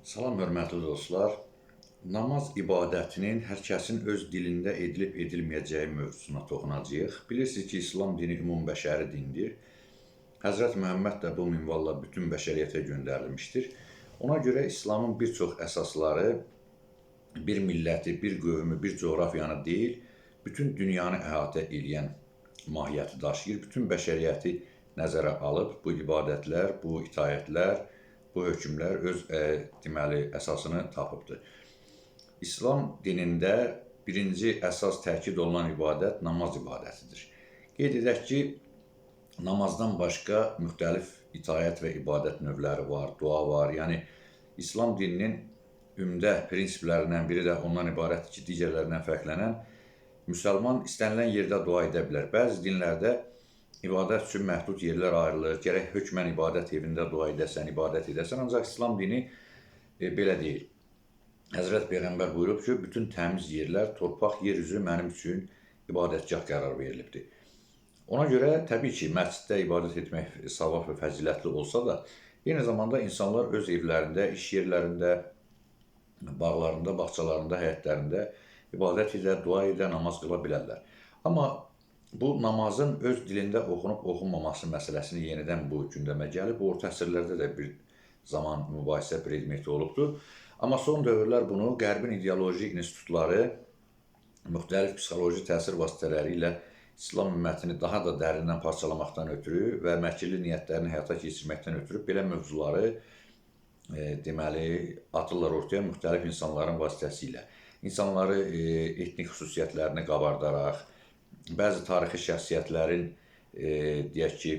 Salam, hörmətli dostlar. Namaz ibadətinin hər kəsin öz dilində edilib-edilməyəcəyi mövzusuna toxunacağıq. Bilirsiniz ki, İslam dini ümumbəşəri dindir. Həzrət Məhəmməd də bu minvalla bütün bəşəriyyətə göndərilmişdir. Ona görə İslamın bir çox əsasları bir milləti, bir qövmü, bir coğrafiyanı deyil, bütün dünyanı əhatə edən mahiyyəti daşıyır. Bütün bəşəriyyəti nəzərə alıb bu ibadətlər, bu itayətlər, bu hökmlər öz əsasını tapıbdır. İslam dinində birinci əsas təkid olunan ibadət namaz ibadətidir. Qeyd edək ki, namazdan başqa müxtəlif itayət və ibadət növləri var, dua var. Yəni, İslam dininin ümdə prinsiplərindən biri də ondan ibarətdir ki, digərlərindən fərqlənən müsəlman istənilən yerdə dua edə bilər. Bəzi dinlərdə ibadət üçün məhdud yerlər ayrılır, gərək hökmən ibadət evində dua edəsən, ibadət edəsən, ancaq İslam dini belə deyil. Həzrət Peyğəmbər buyurub ki, bütün təmiz yerlər, torpaq, yer üzü mənim üçün ibadətgah qərar verilibdir. Ona görə təbii ki, məsciddə ibadət etmək savab və fəzilətli olsa da, eyni zamanda insanlar öz evlərində, iş yerlərində, bağlarında, bağçalarında, həyətlərində ibadət edə, dua edə, namaz qıla bilərlər. Amma bu namazın öz dilində oxunub-oxunmaması məsələsini yenidən bu gündəmə gəlib. Orta əsrlərdə də bir zaman mübahisə predmeti olubdur. Amma son dövrlər bunu Qərbin ideoloji institutları müxtəlif psixoloji təsir vasitələri ilə İslam ümmətini daha da dərindən parçalamaqdan ötürü və məkirli niyyətlərini həyata keçirməkdən ötürü belə mövzuları atırlar ortaya müxtəlif insanların vasitəsilə. İnsanları etnik xüsusiyyətlərini qabardaraq, bəzi tarixi şəxsiyyətlərin, deyək ki,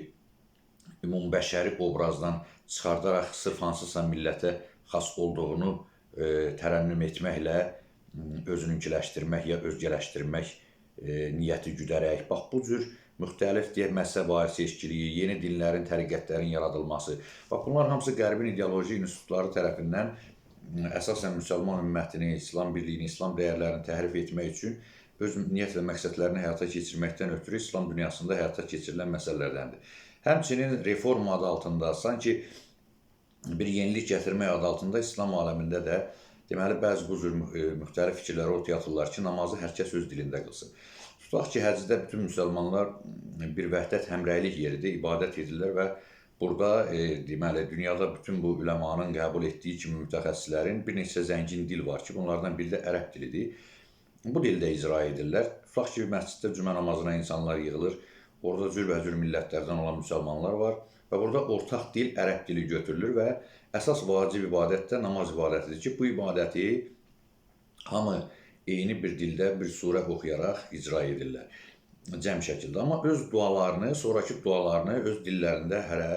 ümumbəşəri obrazdan çıxardaraq sırf hansısa millətə xas olduğunu tərənnüm etməklə özününkiləşdirmək ya özgələşdirmək niyyəti güdərək, bax, bu cür müxtəlif məzhəb ayrı seçkiliyi, yeni dinlərin, təriqətlərin yaradılması, bax, bunlar hamısı Qərbin ideoloji institutları tərəfindən əsasən müsəlman ümmətini, İslam birliyini, İslam dəyərlərini təhrif etmək üçün öz niyyət və məqsədlərini həyata keçirməkdən ötürü İslam dünyasında həyata keçirilən məsələlərdəndir. Həmçinin reform adı altında, sanki bir yenilik gətirmək adı altında İslam aləmində də deməli, bəzi bu cür müxtəlif fikirləri ortaya atırlar ki, namazı hər kəs öz dilində qılsın. Tutaq ki, həcdə bütün müsəlmanlar bir vəhdət həmrəylik yeridir, ibadət edirlər və burada deməli, dünyada bütün bu üləmanın qəbul etdiyi kimi mütəxəssislərin bir neçə zəngin dil var ki, bunlardan biri də ərəb dilidir. Bu dildə icra edirlər. Tutaq ki, məsciddə cümə namazına insanlar yığılır, orada cürbəcür millətlərdən olan müsəlmanlar var və burada ortaq dil ərəb dili götürülür və əsas vacib ibadət də namaz ibadətidir ki, bu ibadəti hamı eyni bir dildə bir surə oxuyaraq icra edirlər cəm şəkildə. Amma öz dualarını, sonraki dualarını öz dillərində hərə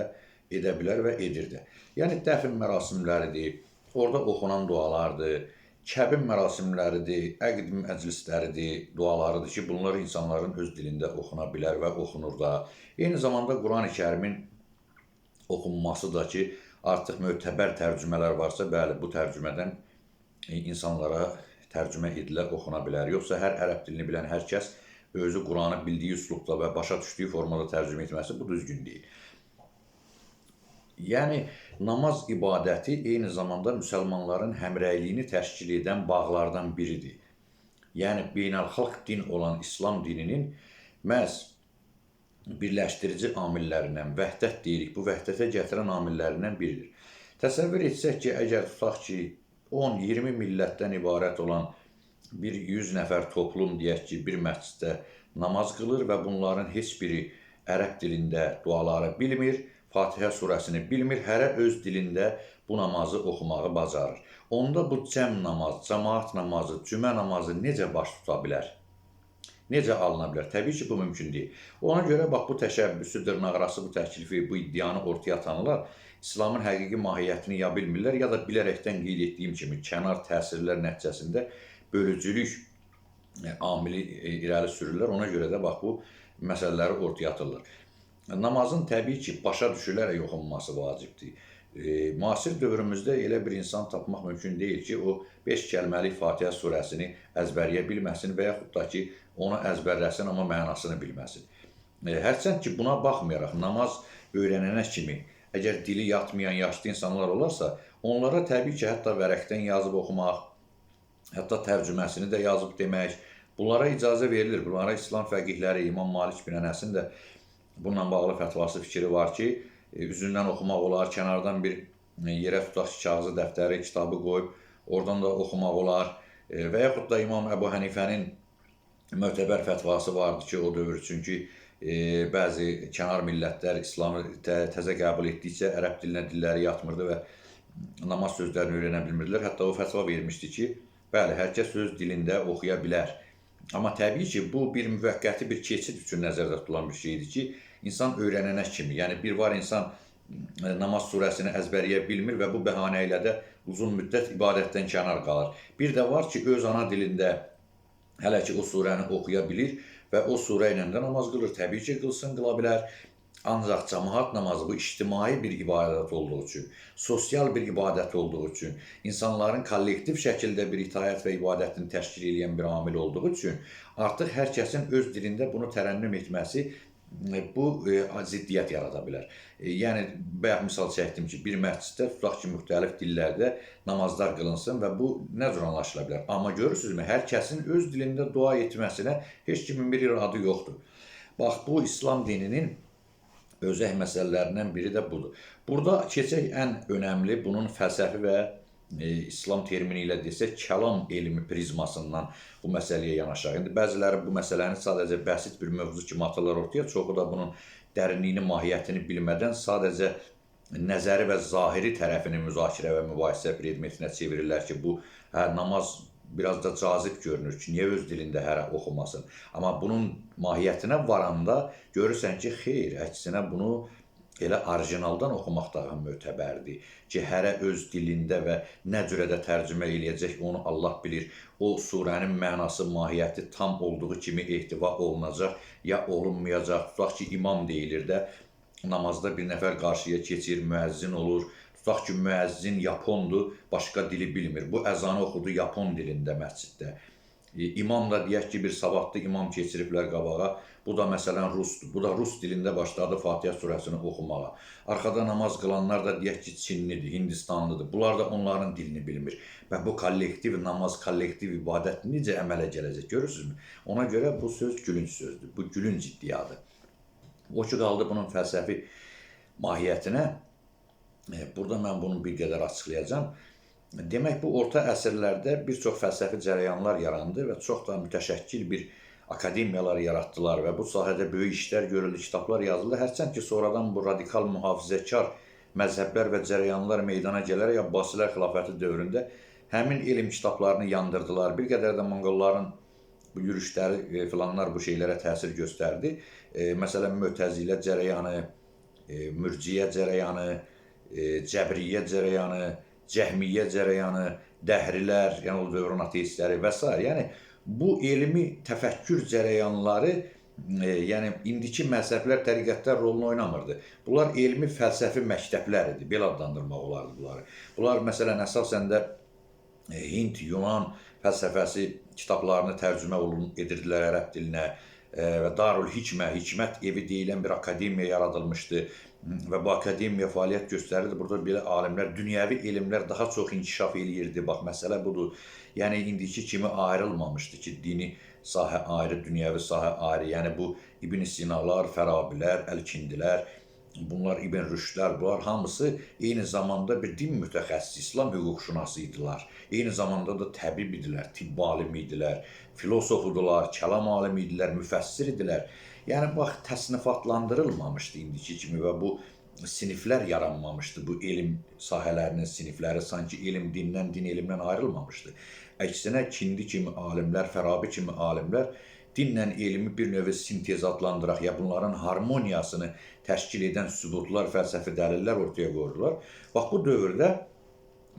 edə bilər və edir də. Yəni, dəfn mərasimləridir, orada oxunan dualardır, kəbin mərasimləridir, əqd məclisləridir, dualarıdır ki, bunlar insanların öz dilində oxuna bilər və oxunur da. Eyni zamanda Quran-ı Kərimin oxunması da ki, artıq mötəbər tərcümələr varsa, bəli, bu tərcümədən insanlara tərcümə edilə, oxuna bilər. Yoxsa hər ərəb dilini bilən hər kəs özü Quranı bildiyi üslubda və başa düşdüyü formada tərcümə etməsi bu düzgün deyil. Yəni, namaz ibadəti eyni zamanda müsəlmanların həmrəyliyini təşkil edən bağlardan biridir. Yəni, beynəlxalq din olan İslam dininin məhz birləşdirici amillərindən, vəhdət deyirik, bu vəhdətə gətirən amillərindən biridir. Təsəvvür etsək ki, əgər tutaq ki, 10-20 millətdən ibarət olan bir 100 nəfər toplum, deyək ki, bir məsciddə namaz qılır və bunların heç biri ərəb dilində duaları bilmir, Fatihə surəsini bilmir, hərə öz dilində bu namazı oxumağı bacarır. Onda bu cəm namaz, cəmaat namazı, cümə namazı necə baş tuta bilər? Necə alına bilər? Təbii ki, bu mümkün deyil. Ona görə, bax, bu təşəbbüsü, dırnaqarası bu təklifi, bu iddianı ortaya atanlar İslamın həqiqi mahiyyətini ya bilmirlər, ya da bilərəkdən qeyd etdiyim kimi kənar təsirlər nəticəsində bölücülük amili irəli sürürlər. Ona görə də, bax, bu məsələləri ortaya atırlar. Namazın təbii ki, başa düşülərək oxunması vacibdir. Müasir dövrümüzdə elə bir insan tapmaq mümkün deyil ki, o 5 kəlməlik Fatihə surəsini əzbərləyə bilməsin və yaxud da ki, onu əzbərləsin, amma mənasını bilməsin. Hərçənd ki, buna baxmayaraq, namaz öyrənənə kimi əgər dili yatmayan yaşlı insanlar olarsa, onlara təbii ki, hətta vərəqdən yazıb oxumaq, hətta tərcüməsini də yazıb demək, bunlara icazə verilir. Bunlara İslam fəqihləri, İmam Malik bin Ənəsin də bununla bağlı fətvası, fikri var ki, üzündən oxumaq olar, kənardan bir yerə tutaq ki, kağızı, dəftəri, kitabı qoyub, oradan da oxumaq olar. Və yaxud da İmam Əbu Hənifənin mötəbər fətvası vardı ki, o dövr üçün ki, bəzi kənar millətlər İslamı təzə qəbul etdikcə ərəb dilinə dilləri yatmırdı və namaz sözlərini öyrənə bilmirdilər. Hətta o fətva vermişdi ki, bəli, hər kəs öz dilində oxuya bilər. Amma təbii ki, bu bir müvəqqəti bir keçid üçün nəzərdə tutulan bir şeydir ki, insan öyrənənə kimi, yəni bir var insan namaz surəsini əzbərləyə bilmir və bu bəhanə ilə də uzun müddət ibadətdən kənar qalır. Bir də var ki, öz ana dilində hələ ki o surəni oxuya bilir və o surə ilə də namaz qılır. Təbii ki, qılsın, qıla bilər. Ancaq cəmaət namazı bu ictimai bir ibadət olduğu üçün, sosial bir ibadət olduğu üçün, insanların kollektiv şəkildə bir itaət və ibadətini təşkil edən bir amil olduğu üçün artıq hər kəsin öz dilində bunu tərənnüm etməsi bu ziddiyyət yarada bilər. Yəni, bayaq misal çəkdim ki, bir məsciddə tutaq ki, müxtəlif dillərdə namazlar qılınsın və bu nə cür anlaşıla bilər. Amma görürsünüzmü, hər kəsin öz dilində dua etməsinə heç kimin bir iradı yoxdur. Bax, bu İslam dininin özəh məsələlərindən biri də budur. Burada keçək ən önəmli, bunun fəlsəfi və İslam termini ilə desək, kəlam elmi prizmasından bu məsələyə yanaşaq. İndi bəziləri bu məsələni sadəcə bəsit bir mövzu kimi atırlar ortaya, çoxu da bunun dərinliyini, mahiyyətini bilmədən sadəcə nəzəri və zahiri tərəfini müzakirə və mübahisə predmetinə çevirirlər ki, bu namaz biraz da cazib görünür ki, niyə öz dilində hərə oxumasın. Amma bunun mahiyyətinə varanda görürsən ki, xeyr, əksinə bunu elə orijinaldan oxumaq daha mötəbərdir ki, hərə öz dilində və nə cürə də tərcümə eləyəcək, onu Allah bilir. O surənin mənası, mahiyyəti tam olduğu kimi ehtiva olunacaq, ya olunmayacaq. Tutaq ki, imam deyilir də, namazda bir nəfər qarşıya keçir, müəzzin olur. Tutaq ki, müəzzin yapondur, başqa dili bilmir. Bu əzanı oxudu yapon dilində məsciddə. İmam da deyək ki, bir savadlı imam keçiriblər qabağa. Bu da məsələn rusdur. Bu da rus dilində başladı Fatihə surəsini oxumağa. Arxada namaz qılanlar da deyək ki, Çinlidir, Hindistanlıdır. Bunlar da onların dilini bilmir. Və bu kollektiv namaz, kollektiv ibadət necə əmələ gələcək, görürsünüzmü? Ona görə bu söz gülünc sözdür. Bu gülünc iddiadır. O ki, qaldı bunun fəlsəfi mahiyyətinə. Burada mən bunu bir qədər açıqlayacağım. Demək, bu orta əsrlərdə bir çox fəlsəfi cərəyanlar yarandı və çox da mütəşəkkil bir akademiyalar yaratdılar və bu sahədə böyük işlər görüldü, kitablar yazıldı. Hərçənd ki, sonradan bu radikal mühafizəkar məzhəblər və cərəyanlar meydana gələrək Abbasilər xilafəti dövründə həmin elm kitablarını yandırdılar. Bir qədər də Monqolların bu yürüşləri filanlar bu şeylərə təsir göstərdi. Məsələn, Mötəzilə cərəyanı, Mürciyə cərəyanı, Cəbriyyə cərəyanı, Cəhmiyyə cərəyanı, Dəhrilər, yəni o dövrün ateistləri və s. Yəni, bu elmi təfəkkür cərəyanları, yəni indiki məzhəblər, təriqətlər rolunu oynamırdı. Bunlar elmi fəlsəfi məktəblər idi, belə adlandırmaq olardı bunları. Bunlar məsələn əsasən də Hind, Yunan fəlsəfəsi kitablarını tərcümə edirdilər ərəb dilinə və Darül Hikmə, Hikmət evi deyilən bir akademiya yaradılmışdı və bu akademiya fəaliyyət göstərirdi. Burada belə alimlər, dünyəvi elmlər daha çox inkişaf eləyirdi. Bax, məsələ budur. Yəni, indiki kimi ayrılmamışdı ki, dini sahə ayrı, dünyəvi sahə ayrı. Yəni, bu İbn Sinalar, Fərabilər, Əlkindilər, bunlar İbn Rüşdlər, bunlar hamısı eyni zamanda bir din mütəxəssisi, İslam hüquqşünası idilər. Eyni zamanda da təbib idilər, tibb alimi idilər, filosof idilər, kəlam alimi idilər, müfəssir idilər. Yəni, bax, təsnifatlandırılmamışdı indiki kimi və bu siniflər yaranmamışdı. Bu elm sahələrinin sinifləri sanki elm dindən, din elmdən ayrılmamışdı. Əksinə, Kindi kimi alimlər, Fərabi kimi alimlər dinlə elmi bir növ sintez adlandıraq, ya bunların harmoniyasını təşkil edən sübutlar, fəlsəfi dəlillər ortaya qoyurdular. Bax, bu dövrdə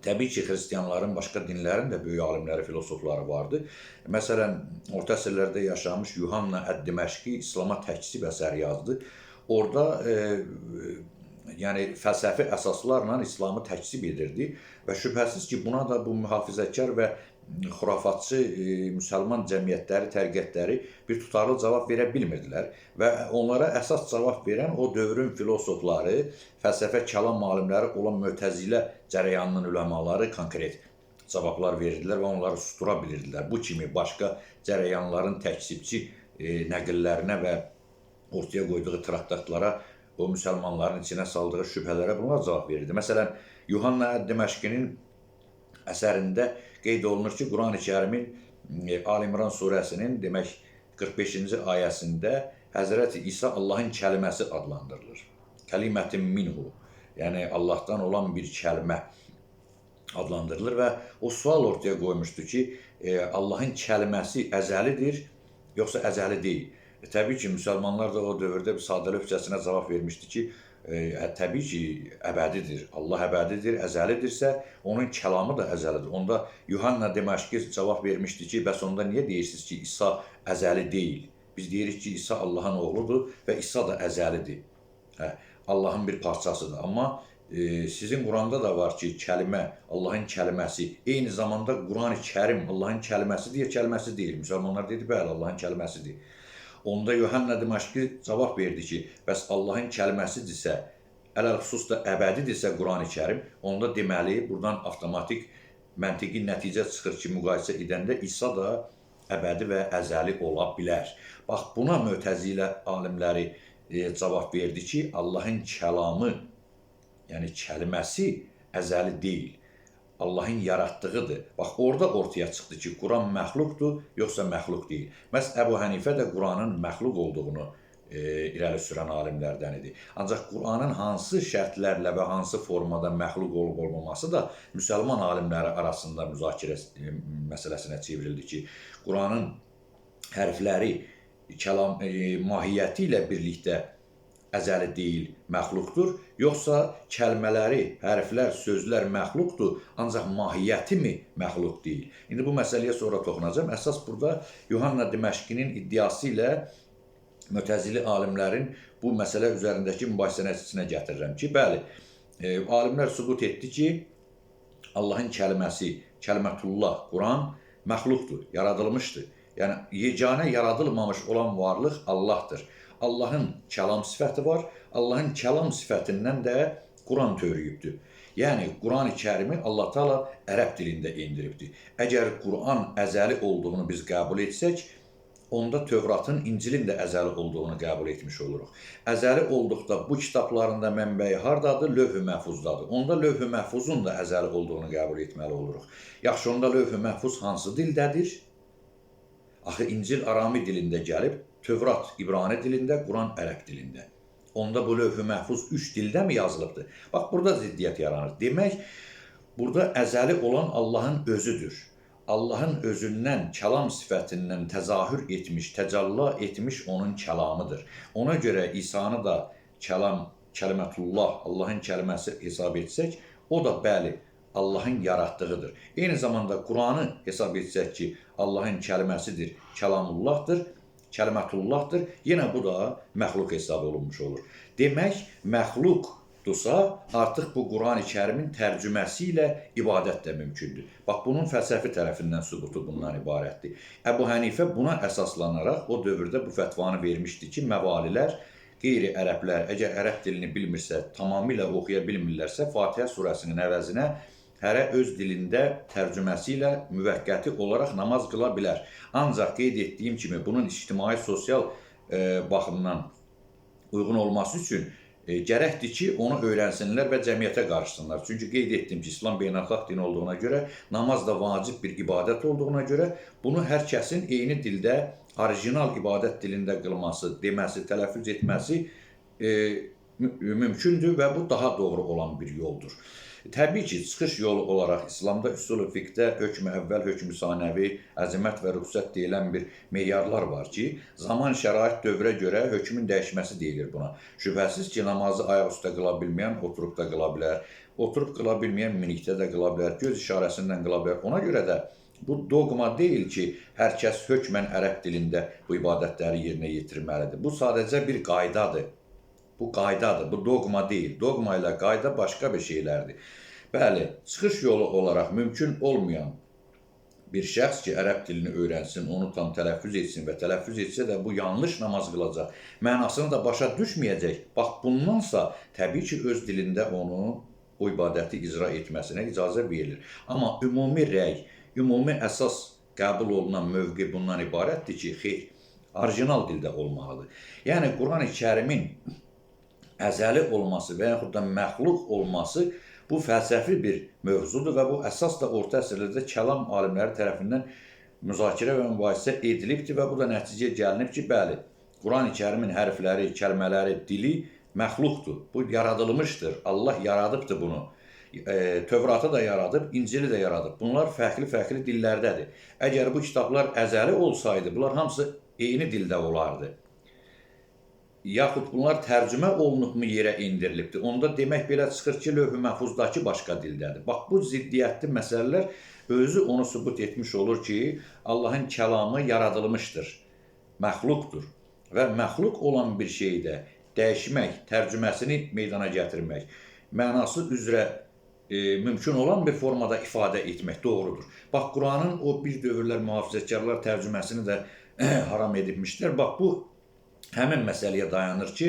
təbii ki, xristiyanların, başqa dinlərin də böyük alimləri, filosofları vardı. Məsələn, orta əsrlərdə yaşamış Yuhanna Əd-Diməşqi İslama təksib əsəri yazdı. Orada yəni fəlsəfi əsaslarla İslamı təkzib edirdi və şübhəsiz ki, buna da bu mühafizəkar və xurafatçı müsəlman cəmiyyətləri, təriqətləri bir tutarlı cavab verə bilmirdilər və onlara əsas cavab verən o dövrün filosofları, fəlsəfə kəlam alimləri olan Mötəzilə cərəyanının üləmaları konkret cavablar verirdilər və onları sustura bilirdilər. Bu kimi başqa cərəyanların təkzibçi nəqillərinə və ortaya qoyduğu traktatlara, o müsəlmanların içinə saldığı şübhələrə bunlar cavab verirdi. Məsələn, Yuhanna Dəməşqinin əsərində qeyd olunur ki, Quran-ı Kərimin Ali İmran surəsinin demək 45-ci ayəsində Həzrəti İsa Allahın kəlməsi adlandırılır. Kəlimətin minhu, yəni Allahdan olan bir kəlmə adlandırılır və o sual ortaya qoymuşdu ki, Allahın kəlməsi əzəlidir, yoxsa əzəli deyil. Təbii ki, müsəlmanlar da o dövrdə bir sadəlövhcəsinə cavab vermişdi ki, təbii ki, əbədidir. Allah əbədidir, əzəlidirsə, onun kəlamı da əzəlidir. Onda Yuhanna Dəməşqi cavab vermişdi ki, bəs onda niyə deyirsiniz ki, İsa əzəli deyil? Biz deyirik ki, İsa Allahın oğludur və İsa da əzəlidir. Allahın bir parçasıdır. Amma sizin Quranda da var ki, kəlmə, Allahın kəlməsi, eyni zamanda Quran-ı Kərim Allahın kəlməsi deyə kəlməsi deyil. Müsəlmanlar dedi, bəli, Allahın kəlməsidir. Onda Yuhanna Dəməşqi cavab verdi ki, bəs Allahın kəlməsidirsə, ələlxüsus da əbədidirsə Quran-ı Kərim, onda deməli, buradan avtomatik məntiqi nəticə çıxır ki, müqayisə edəndə İsa da əbədi və əzəli ola bilər. Bax, buna Mötəzilə alimləri cavab verdi ki, Allahın kəlamı, yəni kəlməsi əzəli deyil. Allahın yaratdığıdır. Bax, orada ortaya çıxdı ki, Quran məxluqdur, yoxsa məxluq deyil. Məhz Əbu Hənifə də Quranın məxluq olduğunu irəli sürən alimlərdən idi. Ancaq Quranın hansı şərtlərlə və hansı formada məxluq olub olmaması da müsəlman alimləri arasında müzakirə məsələsinə çevrildi ki, Quranın hərfləri kəlam mahiyyəti ilə birlikdə əzəli deyil, məxluqdur, yoxsa kəlmələri, hərflər, sözlər məxluqdur, ancaq mahiyyəti mi məxluq deyil? İndi bu məsələyə sonra toxunacağım. Əsas burada Yuhanna Dəməşqinin iddiası ilə Mötəzili alimlərin bu məsələ üzərindəki mübahisə nəticəsinə gətirirəm ki, bəli, alimlər sübut etdi ki, Allahın kəlməsi, kəlmətullah, Quran məxluqdur, yaradılmışdır. Yəni, yeganə yaradılmamış olan varlıq Allahdır. Allahın kəlam sifəti var, Allahın kəlam sifətindən də Quran törüyübdür. Yəni, Quran-ı Kərimi Allah Teala ərəb dilində indiribdir. Əgər Quran əzəli olduğunu biz qəbul etsək, onda Tövratın, İncilin də əzəli olduğunu qəbul etmiş oluruq. Əzəli olduqda bu kitablarında mənbəyi hardadır? Lövh-ü məhfuzdadır. Onda lövh-ü məhfuzun da əzəli olduğunu qəbul etməli oluruq. Yaxşı, onda lövh-ü məhfuz hansı dildədir? Axı, İncil Arami dilində gəlib, Tövrat İbrani dilində, Quran ərəb dilində. Onda bu lövh-ü məhfuz 3 dildə mi yazılıbdır? Bax, burada ziddiyyət yaranır. Demək, burada əzəli olan Allahın özüdür. Allahın özündən, kəlam sifətindən təzahür etmiş, təcalla etmiş onun kəlamıdır. Ona görə İsanı da kəlimətullah, Allahın kəlməsi hesab etsək, o da bəli, Allahın yaratdığıdır. Eyni zamanda Quranı hesab etsək ki, Allahın kəlməsidir, kəlamullahdır, kəlmətullahdır, yenə bu da məxluq hesab olunmuş olur. Demək, məxluqdursa, artıq bu Quran-ı Kərimin tərcüməsi ilə ibadət də mümkündür. Bax, bunun fəlsəfi tərəfindən sübutu bundan ibarətdir. Əbu Hənifə buna əsaslanaraq o dövrdə bu fətvanı vermişdi ki, məvalilər, qeyri-ərəblər, əgər ərəb dilini bilmirsə, tamamilə oxuya bilmirlərsə, Fatihə surəsinin əvəzinə hərə öz dilində tərcüməsi ilə müvəqqəti olaraq namaz qıla bilər. Ancaq qeyd etdiyim kimi, bunun ictimai, sosial baxımdan uyğun olması üçün gərəkdir ki, onu öyrənsinlər və cəmiyyətə qarışsınlar. Çünki qeyd etdim ki, İslam beynəlxalq din olduğuna görə, namaz da vacib bir ibadət olduğuna görə, bunu hər kəsin eyni dildə, orijinal ibadət dilində qılması, deməsi, tələffüz etməsi mümkündür və bu daha doğru olan bir yoldur. Təbii ki, çıxış yolu olaraq İslamda üsul-u fiqdə hökm-i əvvəl, hökm-i sanəvi, əzimət və rüxsət deyilən bir meyarlar var ki, zaman, şərait, dövrə görə hökmün dəyişməsi deyilir buna. Şübhəsiz ki, namazı ayaq üstə qıla bilməyən oturub da qıla bilər, oturub qıla bilməyən minikdə də qıla bilər, göz işarəsindən qıla bilər. Ona görə də bu doqma deyil ki, hər kəs hökmən ərəb dilində bu ibadətləri yerinə yetirməlidir. Bu sadəcə bir qaydadır. Bu qaydadır, bu doqma deyil. Doqma ilə qayda başqa bir şeylərdir. Bəli, çıxış yolu olaraq mümkün olmayan bir şəxs ki, ərəb dilini öyrənsin, onu tam tələffüz etsin və tələffüz etsə də bu yanlış namaz qılacaq, mənasını da başa düşməyəcək. Bax, bundansa təbii ki, öz dilində onu o ibadəti icra etməsinə icazə verilir. Amma ümumi rəy, ümumi əsas qəbul olunan mövqe bundan ibarətdir ki, xeyr, orijinal dildə olmalıdır. Yəni, Quran-ı Kərimin əzəli olması və yaxud da məxluq olması bu fəlsəfi bir mövzudur və bu əsas da orta əsrlərdə kəlam alimləri tərəfindən müzakirə və mübahisə edilibdir və bu da nəticəyə gəlinib ki, bəli, Quran-ı Kərimin hərfləri, kəlmələri, dili məxluqdur. Bu yaradılmışdır. Allah yaradıbdır bunu. Tövratı da yaradıb, İncili də yaradıb. Bunlar fərqli-fərqli dillərdədir. Əgər bu kitablar əzəli olsaydı, bunlar hamısı eyni dildə olardı. Yaxud bunlar tərcümə olunubmu yerə indirilibdir. Onda demək belə çıxır ki, lövh-i məhfuzdakı başqa dildədir. Bax, bu ziddiyyətli məsələlər özü onu sübut etmiş olur ki, Allahın kəlamı yaradılmışdır, məxluqdur. Və məxluq olan bir şeydə dəyişmək, tərcüməsini meydana gətirmək, mənası üzrə mümkün olan bir formada ifadə etmək doğrudur. Bax, Quranın o bir dövrlər mühafizəkarlar tərcüməsini də haram edilmişlər. Bax, bu həmin məsələyə dayanır ki,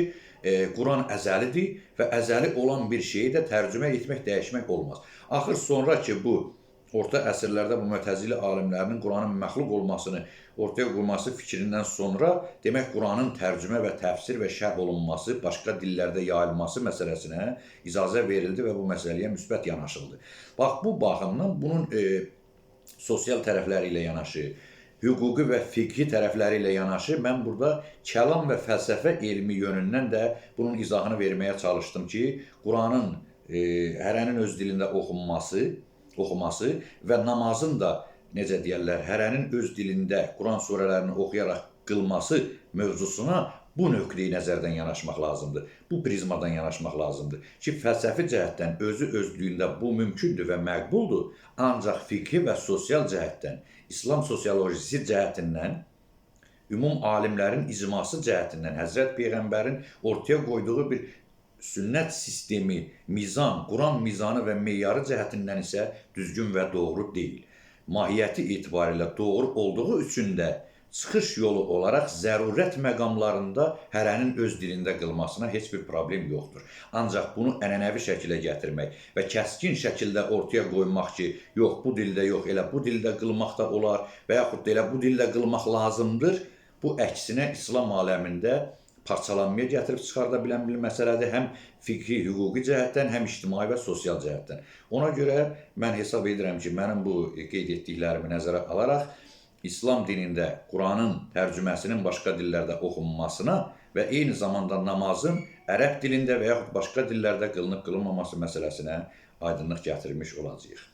Quran əzəlidir və əzəli olan bir şeyi də tərcümə etmək, dəyişmək olmaz. Axır sonra ki, bu orta əsrlərdə bu mütəzili alimlərinin Quranın məxluq olmasını ortaya qoyması fikrindən sonra demək Quranın tərcümə və təfsir və şərh olunması, başqa dillərdə yayılması məsələsinə icazə verildi və bu məsələyə müsbət yanaşıldı. Bax, bu baxımdan bunun sosial tərəfləri ilə yanaşı, hüquqi və fiqhi tərəfləri ilə yanaşı, mən burada kəlam və fəlsəfə elmi yönündən də bunun izahını verməyə çalışdım ki, Quranın hərənin öz dilində oxuması və namazın da, necə deyərlər, hərənin öz dilində Quran surələrini oxuyaraq qılması mövzusuna bu nöqteyi nəzərdən yanaşmaq lazımdır. Bu prizmadan yanaşmaq lazımdır ki, fəlsəfi cəhətdən özü özlüyündə bu mümkündür və məqbuldur, ancaq fiqhi və sosial cəhətdən, İslam sosiolojisi cəhətindən, ümum alimlərin icması cəhətindən, Həzrət Peyğəmbərin ortaya qoyduğu bir sünnət sistemi, mizan, Quran mizanı və meyarı cəhətindən isə düzgün və doğru deyil. Mahiyyəti etibarilə doğru olduğu üçün də çıxış yolu olaraq zərurət məqamlarında hərənin öz dilində qılmasına heç bir problem yoxdur. Ancaq bunu ənənəvi şəkilə gətirmək və kəskin şəkildə ortaya qoymaq ki, yox, bu dildə yox, elə bu dildə qılmaq da olar və yaxud da elə bu dildə qılmaq lazımdır, bu əksinə İslam aləmində parçalanmaya gətirib çıxarda bilən bir məsələdir, həm fiqhi, hüquqi cəhətdən, həm ictimai və sosial cəhətdən. Ona görə mən hesab edirəm ki, mənim bu qeyd etdiklərimi nəzərə alaraq, İslam dinində Quranın tərcüməsinin başqa dillərdə oxunmasına və eyni zamanda namazın ərəb dilində və yaxud başqa dillərdə qılınıb-qılınmaması məsələsinə aydınlıq gətirmiş olacağıq.